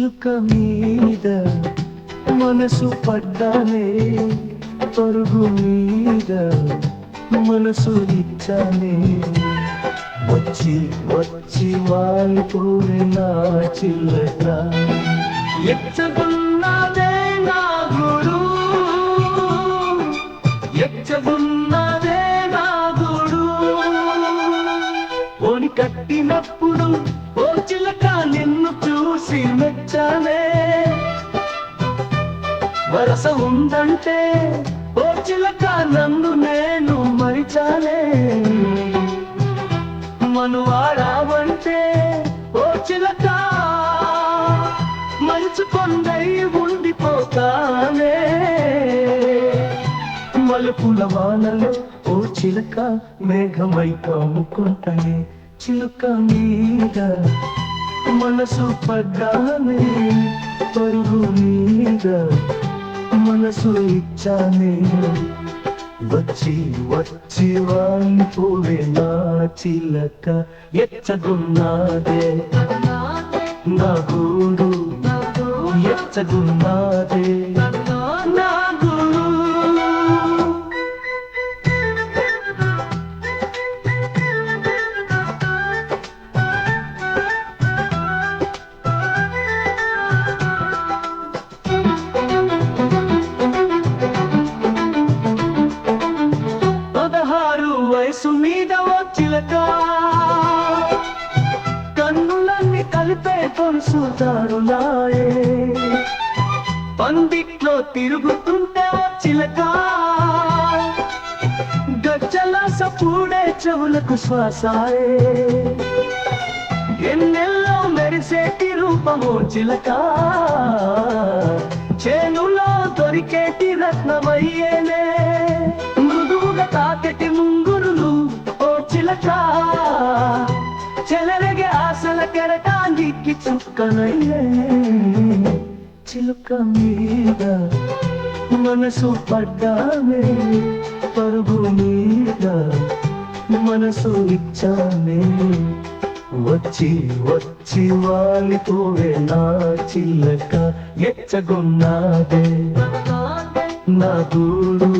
చిలుక మీద మనసు పడ్డానే, పరుగు మీద మనసు ఇచ్చానే, వచ్చి వచ్చి వాలిపోయి నా చిల్లక ఎచ్చగున్నదే నా గుడు, ఎచ్చగున్నదే నా గుడు. ఓని కట్టినప్పుడు ఓ చిలక నిన్ను చూసి మెచ్చానే, వరస ఉందంటే ఓ చిలక నన్ను నేను మరిచానే, మనువాడావంటే ఓ చిలక మరుచుకొండై ఉండిపోతానే. మలుపుల వానలో ఓ చిలక మేఘమై కమ్ముకుంటానే, చిలుక మీద మనసు పడ్డానే, పరుగు మీద మనసు ఇచ్చానే, వచ్చి వచ్చి వాలిపోవే నా చిలక ఎచ్చగున్నాదే నా గూడు, ఎచ్చగున్నాదే నా గూడు. వయసు మీద ఓ చిలక కన్నులన్నీ కలిపే కొలుసుదారులాయే, పందిట్లో తిరుగుతుంటే ఓ చిలక గజ్జల సపూడే చెవులకు శ్వాసాయే, ఎన్నెల్లో మెరిసేటి రూపమో చిలక చేనులో దొరికేటి రత్నమయ్యేనే, మృదువుగా తాకెటి ముంగురులు ఓ చిలక చెలరగే ఆశల కెరటానికి చుక్కనయ్యే, చిలుక మీద మనసు పడ్డానే, పరుగు మీద మనసు ఇచ్చానే, వచ్చి వచ్చి వాలిపోవే నా చిలక ఎచ్చగున్నాదే నా గూడు,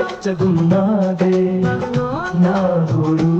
ఎచ్చగున్నాదే నా గూడు.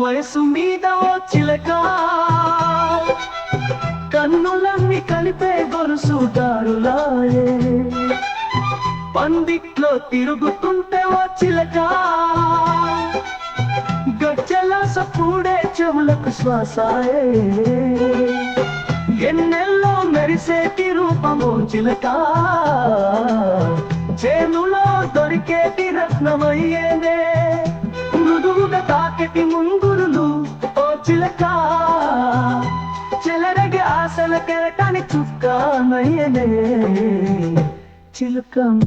వయసు మీద ఓ చిలక కన్నులన్నీ కలిపే గొలుసుదారులాయే, పందిట్లో తిరుగుతుంటే ఓ చిలక గజ్జల సపూడే చెవులకు శ్వాసాయే, ఎన్నెల్లో మెరిసేటి రూపమో చిలక చేనులో దొరికేటి రత్నమయ్యేదే, మృదువుగా తాకెటి ముంగురులు ఓ చిలక చెలరగే ఆశల కెరటాన్ని చుక్కనయ్యనే, చిలుక